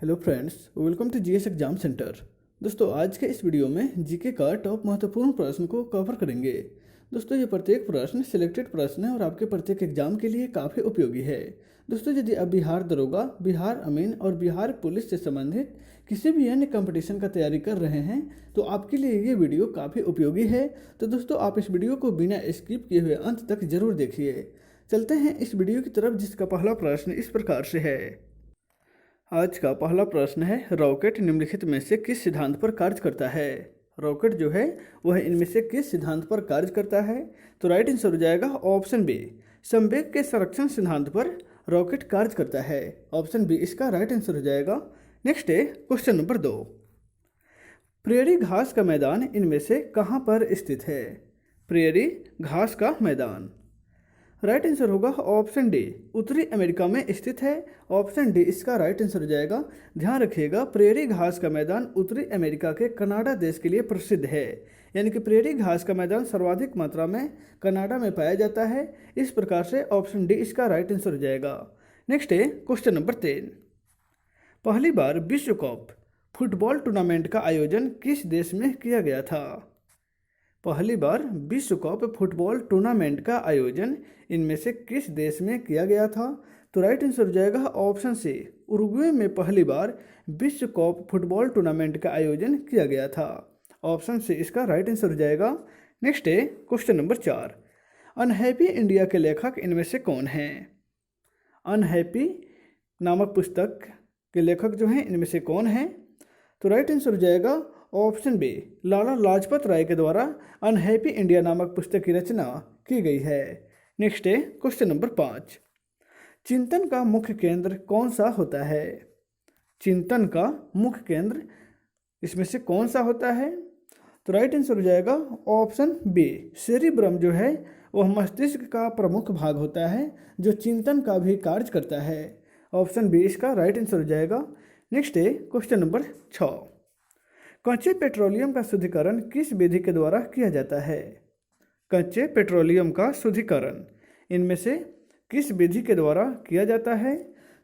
Hello friends, welcome to GS exam centre. दोस्तों, आज के इस वीडियो में जीके का टॉप महत्वपूर्ण प्रश्न को कवर करेंगे। दोस्तों, ये प्रत्येक प्रश्न सिलेक्टेड प्रश्न है और आपके प्रत्येक एग्जाम के लिए काफ़ी उपयोगी है। दोस्तों, यदि आप बिहार दरोगा, बिहार अमीन और बिहार पुलिस से संबंधित किसी भी अन्य कंपटीशन का तैयारी कर रहे हैं तो आपके लिए ये वीडियो काफ़ी उपयोगी है। तो दोस्तों, आप इस वीडियो को बिना स्किप किए हुए अंत तक जरूर देखिए। चलते हैं इस वीडियो की तरफ, जिसका पहला प्रश्न इस प्रकार से है। आज का पहला प्रश्न है, रॉकेट निम्नलिखित में से किस सिद्धांत पर कार्य करता है। रॉकेट जो है वह इनमें से किस सिद्धांत पर कार्य करता है। तो राइट आंसर हो जाएगा ऑप्शन बी, संवेग के संरक्षण सिद्धांत पर रॉकेट कार्य करता है। ऑप्शन बी इसका राइट आंसर हो जाएगा। नेक्स्ट है क्वेश्चन नंबर 2, प्रेयरी घास का मैदान इनमें से कहाँ पर स्थित है। प्रेयरी घास का मैदान, राइट आंसर होगा ऑप्शन डी, उत्तरी अमेरिका में स्थित है। ऑप्शन डी इसका राइट आंसर हो जाएगा। ध्यान रखिएगा, प्रेयरी घास का मैदान उत्तरी अमेरिका के कनाडा देश के लिए प्रसिद्ध है। यानी कि प्रेयरी घास का मैदान सर्वाधिक मात्रा में कनाडा में पाया जाता है। इस प्रकार से ऑप्शन डी इसका राइट आंसर हो जाएगा। नेक्स्ट है क्वेश्चन नंबर 3, पहली बार विश्व कप फुटबॉल टूर्नामेंट का आयोजन किस देश में किया गया था। पहली बार विश्व कप फुटबॉल टूर्नामेंट का आयोजन इनमें से किस देश में किया गया था। तो राइट आंसर हो जाएगा ऑप्शन सी, उरुग्वे में पहली बार विश्व कप फुटबॉल टूर्नामेंट का आयोजन किया गया था। ऑप्शन सी इसका राइट आंसर हो जाएगा। नेक्स्ट है क्वेश्चन नंबर 4, अनहैप्पी इंडिया के लेखक इनमें से कौन हैं। अनहैप्पी नामक पुस्तक के लेखक जो हैं इनमें से कौन हैं। तो राइट आंसर हो जाएगा ऑप्शन बी, लाला लाजपत राय के द्वारा अनहैप्पी इंडिया नामक पुस्तक की रचना की गई है। नेक्स्ट है क्वेश्चन नंबर 5, चिंतन का मुख्य केंद्र कौन सा होता है। चिंतन का मुख्य केंद्र इसमें से कौन सा होता है। तो राइट आंसर हो जाएगा ऑप्शन बी, सेरिब्रम जो है वह मस्तिष्क का प्रमुख भाग होता है जो चिंतन का भी कार्य करता है। ऑप्शन बी इसका राइट आंसर हो जाएगा। नेक्स्ट है क्वेश्चन नंबर 6, कच्चे पेट्रोलियम का शुद्धिकरण किस विधि के द्वारा किया जाता है। कच्चे पेट्रोलियम का शुद्धिकरण इनमें से किस विधि के द्वारा किया जाता है।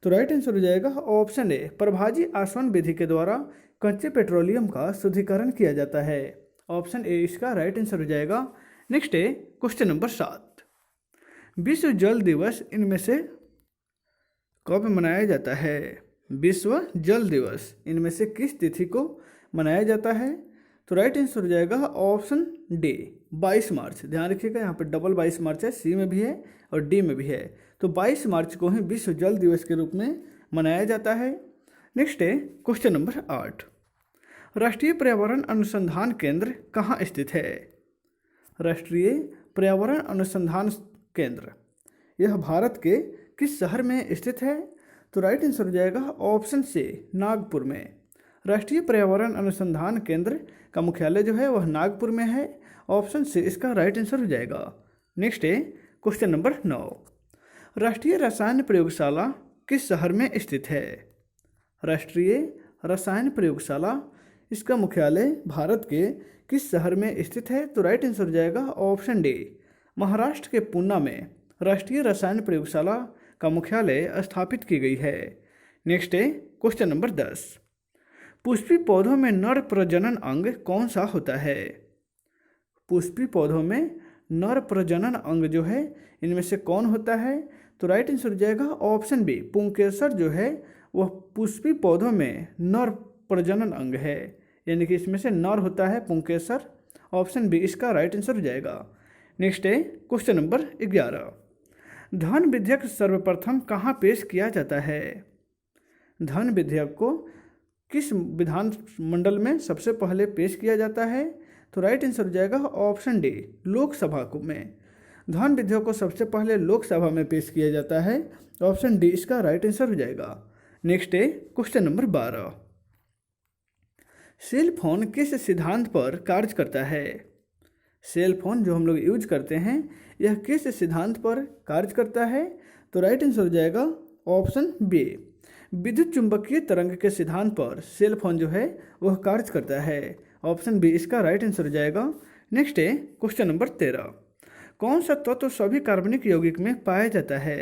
तो राइट आंसर हो जाएगा ऑप्शन ए, प्रभाजी आसवन विधि के द्वारा कच्चे पेट्रोलियम का शुद्धिकरण किया जाता है। ऑप्शन ए इसका राइट आंसर हो जाएगा। नेक्स्ट है क्वेश्चन नंबर 7, विश्व जल दिवस इनमें से कब मनाया जाता है। विश्व जल दिवस इनमें से किस तिथि को मनाया जाता है। तो राइट आंसर हो जाएगा ऑप्शन डी, 22 मार्च। ध्यान रखिएगा, यहाँ पे डबल 22 मार्च है, सी में भी है और डी में भी है। तो 22 मार्च को ही विश्व जल दिवस के रूप में मनाया जाता है। नेक्स्ट है क्वेश्चन नंबर 8, राष्ट्रीय पर्यावरण अनुसंधान केंद्र कहाँ स्थित है। राष्ट्रीय पर्यावरण अनुसंधान केंद्र यह भारत के किस शहर में स्थित है। तो राइट आंसर हो जाएगा ऑप्शन सी, नागपुर में। राष्ट्रीय पर्यावरण अनुसंधान केंद्र का मुख्यालय जो है वह नागपुर में है। ऑप्शन सी इसका राइट आंसर हो जाएगा। नेक्स्ट है क्वेश्चन नंबर 9, राष्ट्रीय रसायन प्रयोगशाला किस शहर में स्थित है। राष्ट्रीय रसायन प्रयोगशाला इसका मुख्यालय भारत के किस शहर में स्थित है। तो राइट आंसर हो जाएगा ऑप्शन डी, महाराष्ट्र के पूना में राष्ट्रीय रसायन प्रयोगशाला का मुख्यालय स्थापित की गई है। नेक्स्ट है क्वेश्चन नंबर 10, पुष्पी पौधों में नर प्रजनन अंग कौन सा होता है। पुष्पी पौधों में नर प्रजनन अंग जो है इनमें से कौन होता है। तो राइट आंसर हो जाएगा ऑप्शन बी, पुंकेसर जो है वह पुष्पी पौधों में नर प्रजनन अंग है। यानी कि इसमें से नर होता है पुंकेसर। ऑप्शन बी इसका राइट आंसर हो जाएगा। नेक्स्ट है क्वेश्चन नंबर 11, धन विधेयक सर्वप्रथम कहाँ पेश किया जाता है। धन विधेयक को किस विधान मंडल में सबसे पहले पेश किया जाता है। तो राइट आंसर हो जाएगा ऑप्शन डी, लोकसभा को में। धन विधेयक को सबसे पहले लोकसभा में पेश किया जाता है। ऑप्शन डी इसका राइट आंसर हो जाएगा। नेक्स्ट है क्वेश्चन नंबर 12, सेल फोन किस सिद्धांत पर कार्य करता है। सेल फोन जो हम लोग यूज करते हैं यह किस सिद्धांत पर कार्य करता है। तो राइट आंसर हो जाएगा ऑप्शन बी, विद्युत चुंबकीय तरंग के सिद्धांत पर सेल फोन जो है वह कार्य करता है। ऑप्शन बी इसका राइट आंसर हो जाएगा। नेक्स्ट है क्वेश्चन नंबर 13, कौन सा तत्व सभी कार्बनिक यौगिक में पाया जाता है।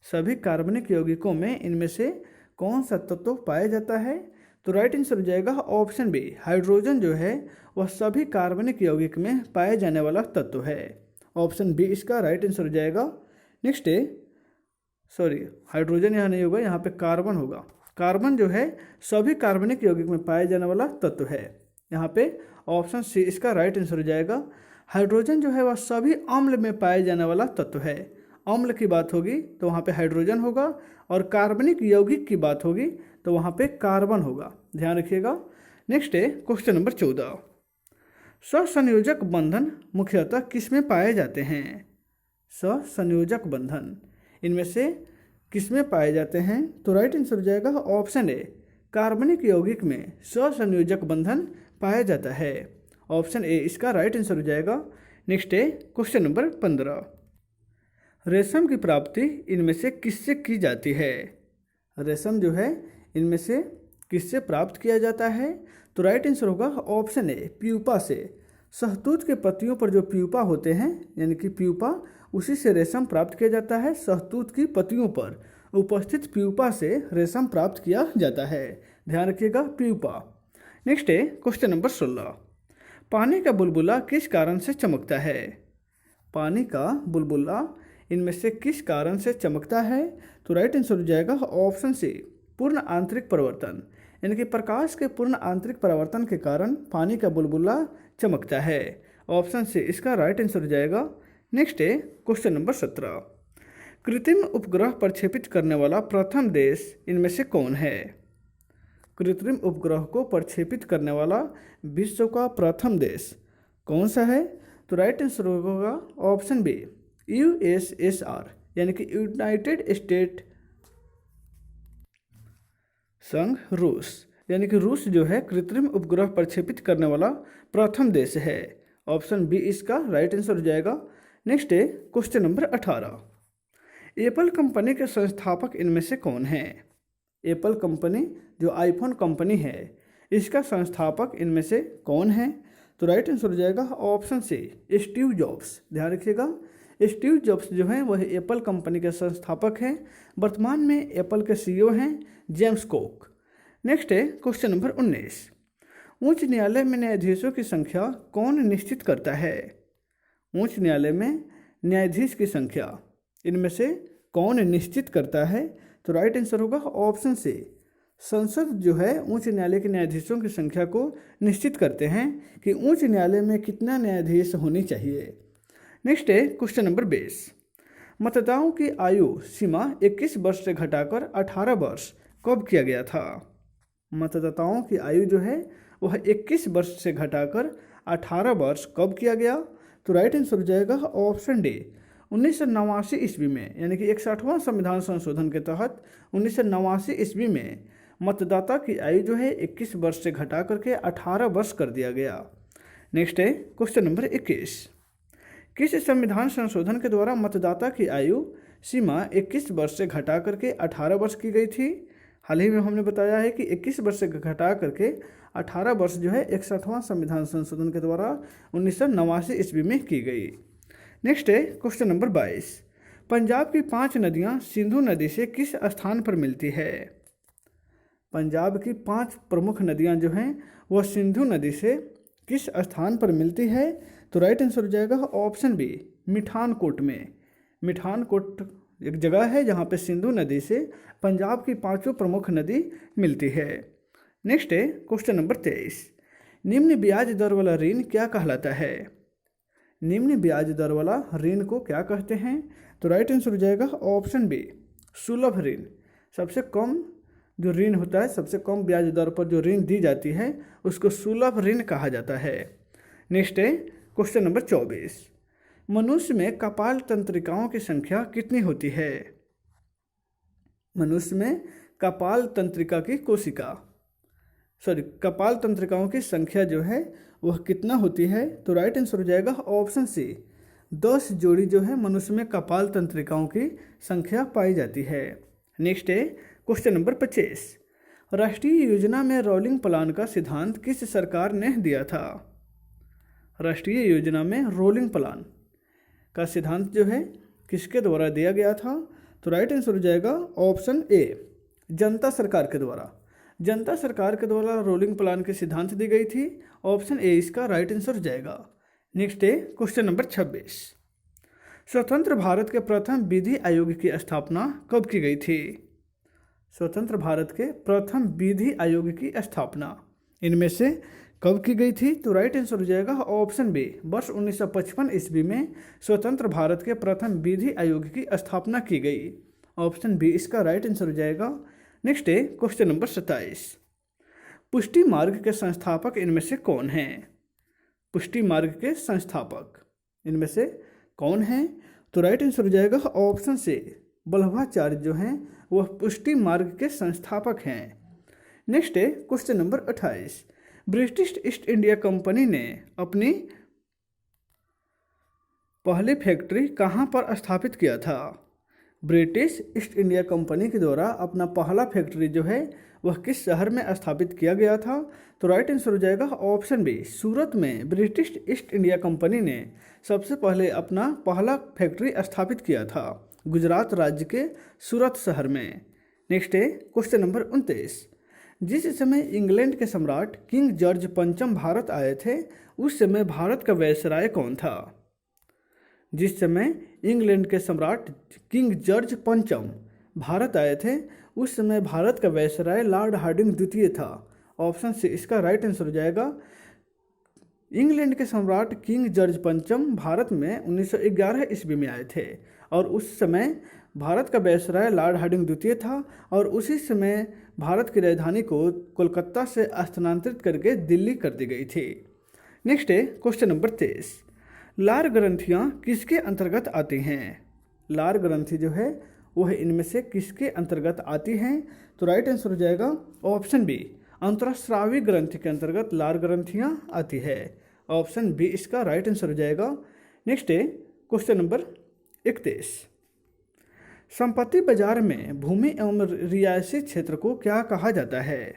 सभी कार्बनिक यौगिकों में इनमें से कौन सा तत्व पाया जाता है? तो राइट आंसर हो जाएगा ऑप्शन बी, हाइड्रोजन जो है वह सभी कार्बनिक यौगिक में पाया जाने वाला तत्व है। ऑप्शन बी इसका राइट आंसर हो जाएगा। नेक्स्ट है, सॉरी हाइड्रोजन यहाँ नहीं होगा, यहाँ पे कार्बन होगा। कार्बन जो है सभी कार्बनिक यौगिक में पाया जाने वाला तत्व है। यहाँ पे ऑप्शन सी इसका राइट आंसर हो जाएगा। हाइड्रोजन जो है वह सभी अम्ल में पाया जाने वाला तत्व है। अम्ल की बात होगी तो वहाँ पे हाइड्रोजन होगा, और कार्बनिक यौगिक की बात होगी तो वहाँ पे कार्बन होगा, ध्यान रखिएगा। नेक्स्ट है क्वेश्चन नंबर 14, सहसंयोजक बंधन मुख्यतः किसमें पाए जाते हैं? सहसंयोजक बंधन इनमें से किसमें पाए जाते हैं? तो राइट आंसर हो जाएगा ऑप्शन ए, कार्बनिक यौगिक में सहसंयोजक बंधन पाया जाता है। ऑप्शन ए इसका राइट आंसर हो जाएगा। नेक्स्ट है क्वेश्चन नंबर 15, रेशम की प्राप्ति इनमें से किससे की जाती है? रेशम जो है इनमें से किससे प्राप्त किया जाता है? तो राइट आंसर होगा ऑप्शन ए, प्यूपा से। शहतूत के पत्तियों पर जो प्यूपा होते हैं, यानी कि प्यूपा, उसी से रेशम प्राप्त किया जाता है। शहतूत की पत्तियों पर उपस्थित प्यूपा से रेशम प्राप्त किया जाता है, ध्यान रखिएगा, प्यूपा। नेक्स्ट है क्वेश्चन नंबर 16, पानी का बुलबुला किस कारण से चमकता है? पानी का बुलबुला इनमें से किस कारण से चमकता है? तो राइट आंसर हो जाएगा ऑप्शन सी, पूर्ण आंतरिक परिवर्तन, यानी कि प्रकाश के पूर्ण आंतरिक परिवर्तन के कारण पानी का बुलबुला चमकता है। ऑप्शन सी इसका राइट आंसर हो जाएगा। नेक्स्ट है क्वेश्चन नंबर 17, कृत्रिम उपग्रह प्रक्षेपित करने वाला प्रथम देश इनमें से कौन है? कृत्रिम उपग्रह को प्रक्षेपित करने वाला विश्व का प्रथम देश कौन सा है? तो राइट आंसर होगा ऑप्शन बी, यूएसएसआर, यानी कि यूनाइटेड स्टेट संघ रूस, यानी कि रूस जो है कृत्रिम उपग्रह प्रक्षेपित करने वाला प्रथम देश है। ऑप्शन बी इसका राइट आंसर हो जाएगा। नेक्स्ट है क्वेश्चन नंबर 18, एप्पल कंपनी के संस्थापक इनमें से कौन है? एप्पल कंपनी जो आईफोन कंपनी है, इसका संस्थापक इनमें से कौन है? तो राइट आंसर हो जाएगा ऑप्शन सी, स्टीव जॉब्स, ध्यान रखिएगा। स्टीव जॉब्स जो हैं वह एप्पल कंपनी के संस्थापक हैं। वर्तमान में एप्पल के सीईओ हैं जेम्स कुक। नेक्स्ट है क्वेश्चन नंबर 19, उच्च न्यायालय में न्यायाधीशों की संख्या कौन निश्चित करता है? उच्च न्यायालय में न्यायाधीश की संख्या इनमें से कौन निश्चित करता है? तो राइट आंसर होगा ऑप्शन सी, संसद जो है उच्च न्यायालय के न्यायाधीशों की संख्या को निश्चित करते हैं कि उच्च न्यायालय में कितना न्यायाधीश होनी चाहिए। नेक्स्ट है क्वेश्चन नंबर 20, मतदाताओं की आयु सीमा 21 वर्ष से घटाकर 18 वर्ष कब किया गया था? मतदाताओं की आयु जो है वह 21 वर्ष से घटाकर 18 वर्ष कब किया गया? तो राइट आंसर हो जाएगा ऑप्शन डी, 1989 ईस्वी में, यानी कि 61वां संविधान संशोधन के तहत 1989 ईस्वी में मतदाता की आयु जो है 21 वर्ष से घटा करके 18 वर्ष कर दिया गया। नेक्स्ट है क्वेश्चन नंबर 21, किस संविधान संशोधन के द्वारा मतदाता की आयु सीमा 21 वर्ष से घटा करके 18 वर्ष की गई थी? हाल ही में हमने बताया है कि 21 वर्ष से घटा करके 18 वर्ष जो है 61वां संविधान संशोधन के द्वारा 1989 ईस्वी में की गई। नेक्स्ट है क्वेश्चन नंबर 22, पंजाब की 5 नदियां सिंधु नदी से किस स्थान पर मिलती है? पंजाब की 5 प्रमुख नदियां जो हैं वह सिंधु नदी से किस स्थान पर मिलती है? तो राइट आंसर हो जाएगा ऑप्शन बी, मिठानकोट में। मिठानकोट एक जगह है जहाँ पे सिंधु नदी से पंजाब की 5 प्रमुख नदी मिलती है। नेक्स्ट है क्वेश्चन नंबर 23, निम्न ब्याज दर वाला ऋण क्या कहलाता है? निम्न ब्याज दर वाला ऋण को क्या कहते हैं? तो राइट आंसर हो जाएगा ऑप्शन बी, सुलभ ऋण। सबसे कम जो ऋण होता है, सबसे कम ब्याज दर पर जो ऋण दी जाती है उसको सुलभ ऋण कहा जाता है। नेक्स्ट है क्वेश्चन नंबर 24, मनुष्य में कपाल तंत्रिकाओं की संख्या कितनी होती है? मनुष्य में कपाल तंत्रिका की कपाल तंत्रिकाओं की संख्या जो है वह कितना होती है? तो राइट आंसर हो जाएगा ऑप्शन सी, 10 जोड़ी जो है मनुष्य में कपाल तंत्रिकाओं की संख्या पाई जाती है। नेक्स्ट है क्वेश्चन नंबर 25, राष्ट्रीय योजना में रोलिंग प्लान का सिद्धांत किस सरकार ने दिया था? राष्ट्रीय योजना में रोलिंग प्लान का सिद्धांत जो है किसके द्वारा दिया गया था? तो राइट आंसर हो जाएगा ऑप्शन ए, जनता सरकार के द्वारा। जनता सरकार के द्वारा रोलिंग प्लान के सिद्धांत दी गई थी। ऑप्शन ए इसका राइट आंसर हो जाएगा। नेक्स्ट है क्वेश्चन नंबर 26। स्वतंत्र भारत के प्रथम विधि आयोग की स्थापना कब की गई थी? स्वतंत्र भारत के प्रथम विधि आयोग की स्थापना इनमें से कब की गई थी? तो राइट आंसर हो जाएगा ऑप्शन बी, वर्ष 1955 ईस्वी में स्वतंत्र भारत के प्रथम विधि आयोग की स्थापना की गई। ऑप्शन बी इसका राइट आंसर हो जाएगा। नेक्स्ट है क्वेश्चन नंबर 27। पुष्टि मार्ग के संस्थापक इनमें से कौन हैं? पुष्टि मार्ग के संस्थापक इनमें से कौन हैं? तो राइट आंसर हो जाएगा ऑप्शन से, वल्लभाचार्य जो हैं वह पुष्टि मार्ग के संस्थापक हैं। नेक्स्ट है question number 28। British east India company ने अपनी पहली फैक्ट्री कहाँ पर स्थापित किया था? ब्रिटिश ईस्ट इंडिया कंपनी के द्वारा अपना पहला फैक्ट्री जो है वह किस शहर में स्थापित किया गया था? तो राइट आंसर हो जाएगा ऑप्शन बी, सूरत में ब्रिटिश ईस्ट इंडिया कंपनी ने सबसे पहले अपना पहला फैक्ट्री स्थापित किया था, गुजरात राज्य के सूरत शहर में। नेक्स्ट है क्वेश्चन नंबर 29। जिस समय इंग्लैंड के सम्राट किंग जॉर्ज पंचम भारत आए थे उस समय भारत का वायसराय कौन था? जिस समय इंग्लैंड के सम्राट किंग जॉर्ज पंचम भारत आए थे उस समय भारत का वायसराय लॉर्ड हार्डिंग द्वितीय था। ऑप्शन सी इसका राइट आंसर हो जाएगा। इंग्लैंड के सम्राट किंग जॉर्ज पंचम भारत में 1911 ईस्वी में आए थे और उस समय भारत का वायसराय लॉर्ड हार्डिंग द्वितीय था और उसी समय भारत की राजधानी को कोलकाता से स्थानांतरित करके दिल्ली कर दी गई थी। नेक्स्ट है क्वेश्चन नंबर 23। लार ग्रंथियाँ किसके अंतर्गत आती हैं? लार ग्रंथि जो है वह इनमें से किसके अंतर्गत आती हैं? तो राइट आंसर हो जाएगा ऑप्शन बी, अंतरस्रावी ग्रंथि के अंतर्गत लार ग्रंथियाँ आती है। ऑप्शन बी इसका राइट आंसर हो जाएगा। नेक्स्ट है क्वेश्चन नंबर 31। संपत्ति बाजार में भूमि एवं रियायती क्षेत्र को क्या कहा जाता है?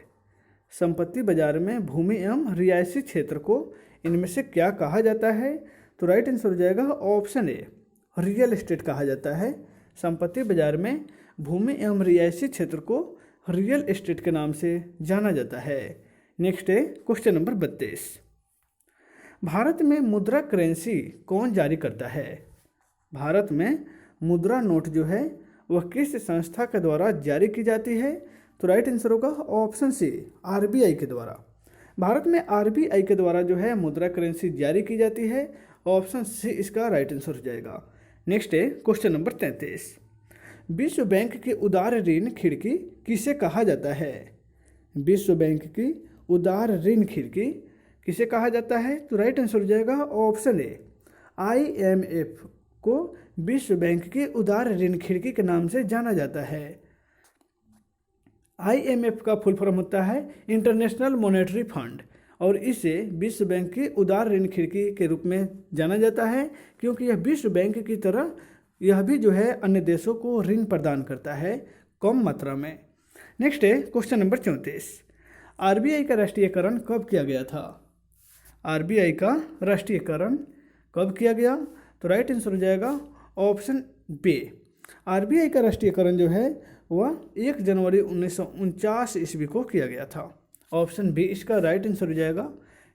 संपत्ति बाजार में भूमि एवं रियायती क्षेत्र को इनमें से क्या कहा जाता है? तो राइट आंसर हो जाएगा ऑप्शन ए, रियल एस्टेट कहा जाता है। संपत्ति बाजार में भूमि एवं रियायती क्षेत्र को रियल एस्टेट के नाम से जाना जाता है। नेक्स्ट है क्वेश्चन नंबर 32। भारत में मुद्रा करेंसी कौन जारी करता है? भारत में मुद्रा नोट जो है वह किस संस्था के द्वारा जारी की जाती है? तो राइट आंसर होगा ऑप्शन सी, आरबीआई के द्वारा। भारत में आरबीआई के द्वारा जो है मुद्रा करेंसी जारी की जाती है। ऑप्शन सी इसका राइट आंसर हो जाएगा। नेक्स्ट है क्वेश्चन नंबर 33। विश्व बैंक की उदार ऋण खिड़की किसे कहा जाता है? विश्व बैंक की उदार ऋण खिड़की किसे कहा जाता है? तो राइट आंसर हो जाएगा ऑप्शन ए, IMF को विश्व बैंक की उदार ऋण खिड़की के नाम से जाना जाता है। IMF का फुल फॉर्म होता है इंटरनेशनल मॉनेटरी फंड और इसे विश्व बैंक की उदार ऋण खिड़की के रूप में जाना जाता है क्योंकि यह विश्व बैंक की तरह यह भी जो है अन्य देशों को ऋण प्रदान करता है कम मात्रा में। नेक्स्ट है क्वेश्चन नंबर 34। आरबीआई का राष्ट्रीयकरण कब किया गया था? आरबीआई का राष्ट्रीयकरण कब किया गया? तो राइट आंसर हो जाएगा ऑप्शन बी। आरबीआई का राष्ट्रीयकरण जो है वह 1 जनवरी 1949 ईस्वी को किया गया था। ऑप्शन बी इसका राइट आंसर हो जाएगा।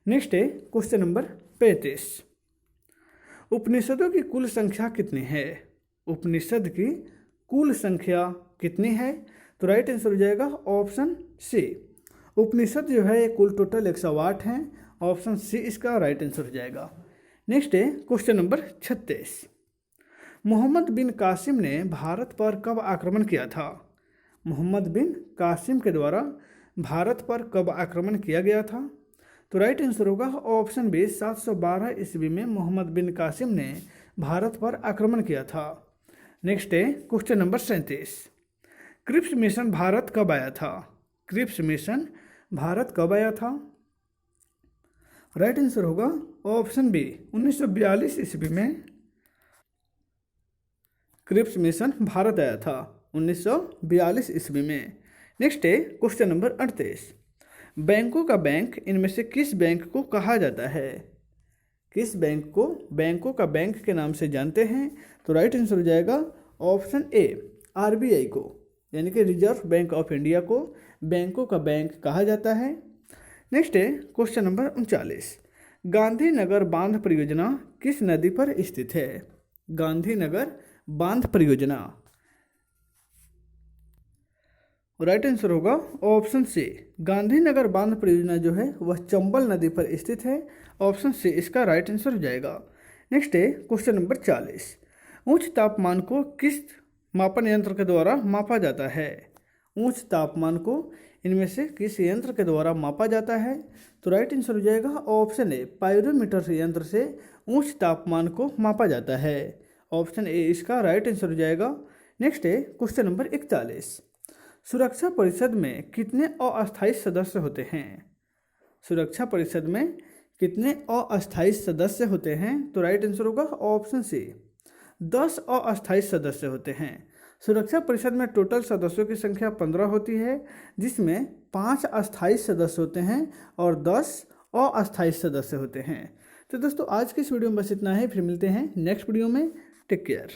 नेक्स्ट है क्वेश्चन नंबर 35। उपनिषदों की कुल संख्या कितनी है? उपनिषद की कुल संख्या कितनी है? तो राइट आंसर हो जाएगा ऑप्शन सी। उपनिषद जो है कुल टोटल 108 हैं। ऑप्शन सी इसका राइट आंसर हो जाएगा। नेक्स्ट है क्वेश्चन नंबर 36। मोहम्मद बिन कासिम ने भारत पर कब आक्रमण किया था? मोहम्मद बिन कासिम के द्वारा भारत पर कब आक्रमण किया गया था? तो राइट आंसर होगा ऑप्शन बी, 712 ईस्वी में मोहम्मद बिन कासिम ने भारत पर आक्रमण किया था। नेक्स्ट है question number 37। Cripps mission Bharat कब आया था? क्रिप्स मिशन भारत कब आया था? राइट आंसर होगा ऑप्शन बी, 1942 ईस्वी में क्रिप्स मिशन भारत आया था, 1942 ईस्वी में। नेक्स्ट है क्वेश्चन नंबर 38। बैंकों का बैंक इनमें से किस बैंक को कहा जाता है? किस बैंक को बैंकों का बैंक के नाम से जानते हैं? तो राइट आंसर हो जाएगा ऑप्शन ए, आरबीआई को। यानी कि रिजर्व बैंक ऑफ इंडिया को बैंकों का बैंक कहा जाता है। नेक्स्ट है क्वेश्चन नंबर 39, गांधीनगर बांध परियोजना किस नदी पर स्थित है? गांधीनगर बांध परियोजना, राइट आंसर होगा ऑप्शन सी, गांधीनगर बांध परियोजना जो है वह चंबल नदी पर स्थित है। ऑप्शन सी इसका राइट आंसर हो जाएगा। नेक्स्ट है क्वेश्चन नंबर 40, उच्च तापमान को किस मापन यंत्र के द्वारा मापा जाता है? उच्च तापमान को इनमें से किस यंत्र के द्वारा मापा जाता है? तो राइट आंसर हो जाएगा ऑप्शन ए, पायरोमीटर यंत्र से उच्च तापमान को मापा जाता है। ऑप्शन ए इसका राइट आंसर हो जाएगा। नेक्स्ट है क्वेश्चन नंबर 41, सुरक्षा परिषद में कितने अस्थायी सदस्य होते हैं? सुरक्षा परिषद में कितने अस्थायी सदस्य होते हैं? तो राइट आंसर होगा ऑप्शन सी, 10 अस्थायी सदस्य होते हैं। सुरक्षा परिषद में टोटल सदस्यों की संख्या 15 होती है, जिसमें 5 अस्थायी सदस्य होते हैं और 10 अस्थायी सदस्य होते हैं। तो दोस्तों आज की इस वीडियो में बस इतना है, फिर मिलते हैं नेक्स्ट वीडियो में। Take care.